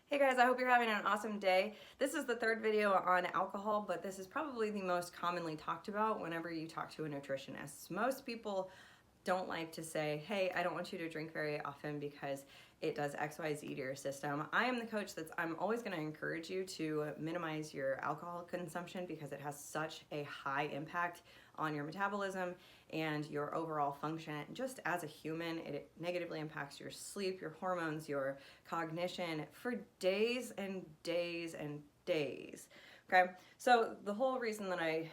Hey guys, I hope you're having an awesome day. This is the third video on alcohol, but this is probably the most commonly talked about whenever you talk to a nutritionist. Most people don't like to say, hey, I don't want you to drink very often because it does XYZ to your system. I am the coach I'm always going to encourage you to minimize your alcohol consumption because it has such a high impact on your metabolism and your overall function. Just as a human, it negatively impacts your sleep, your hormones, your cognition for days and days and days. Okay, so the whole reason that I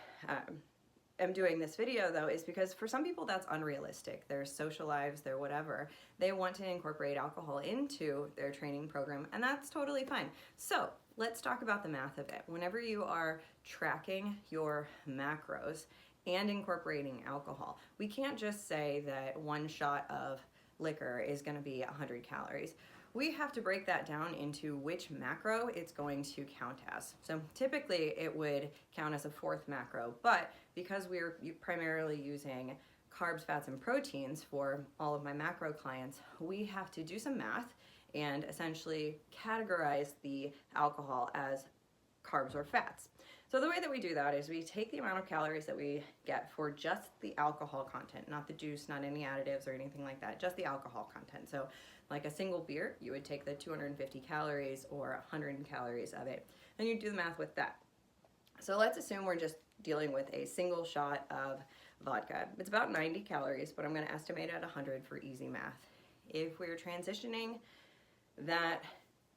am doing this video though is because for some people that's unrealistic. Their social lives, their whatever, they want to incorporate alcohol into their training program, and that's totally fine. So let's talk about the math of it. Whenever you are tracking your macros and incorporating alcohol, we can't just say that one shot of liquor is going to be 100 calories. We have to break that down into which macro it's going to count as. So typically it would count as a fourth macro, but because we're primarily using carbs, fats, and proteins for all of my macro clients, we have to do some math and essentially categorize the alcohol as carbs or fats. So the way that we do that is we take the amount of calories that we get for just the alcohol content, not the juice, not any additives or anything like that, just the alcohol content. So like a single beer, you would take the 250 calories or 100 calories of it, and you do the math with that. So let's assume we're just dealing with a single shot of vodka. It's about 90 calories, but I'm going to estimate at 100 for easy math. If we're transitioning that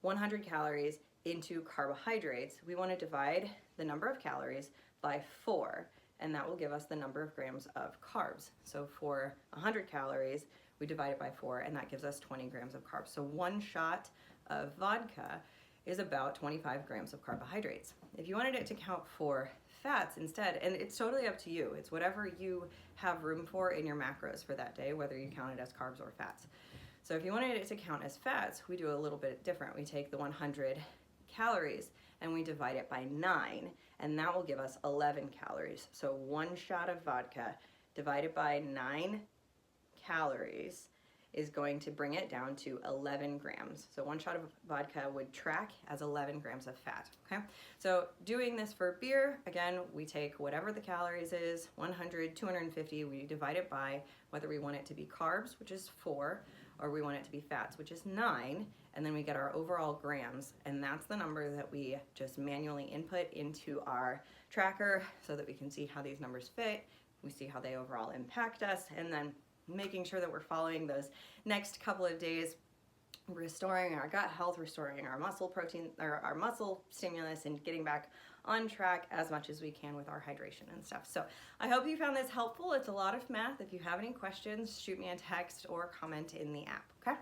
100 calories into carbohydrates, we want to divide the number of calories by 4, and that will give us the number of grams of carbs. So for 100 calories, we divide it by 4, and that gives us 20 grams of carbs. So one shot of vodka is about 25 grams of carbohydrates. If you wanted it to count for fats instead, and it's totally up to you, it's whatever you have room for in your macros for that day, whether you count it as carbs or fats. So if you wanted it to count as fats, we do a little bit different. We take the 100 calories and we divide it by 9, and that will give us 11 calories. So one shot of vodka divided by 9 calories is going to bring it down to 11 grams. So one shot of vodka would track as 11 grams of fat, okay? So doing this for beer, again, we take whatever the calories is, 100, 250, we divide it by whether we want it to be carbs, which is 4, or we want it to be fats, which is 9, and then we get our overall grams, and that's the number that we just manually input into our tracker so that we can see how these numbers fit, we see how they overall impact us, and then making sure that we're following those next couple of days, restoring our gut health, restoring our muscle protein or our muscle stimulus, and getting back on track as much as we can with our hydration and stuff. So I hope you found this helpful. It's a lot of math. If you have any questions, shoot me a text or comment in the app, okay?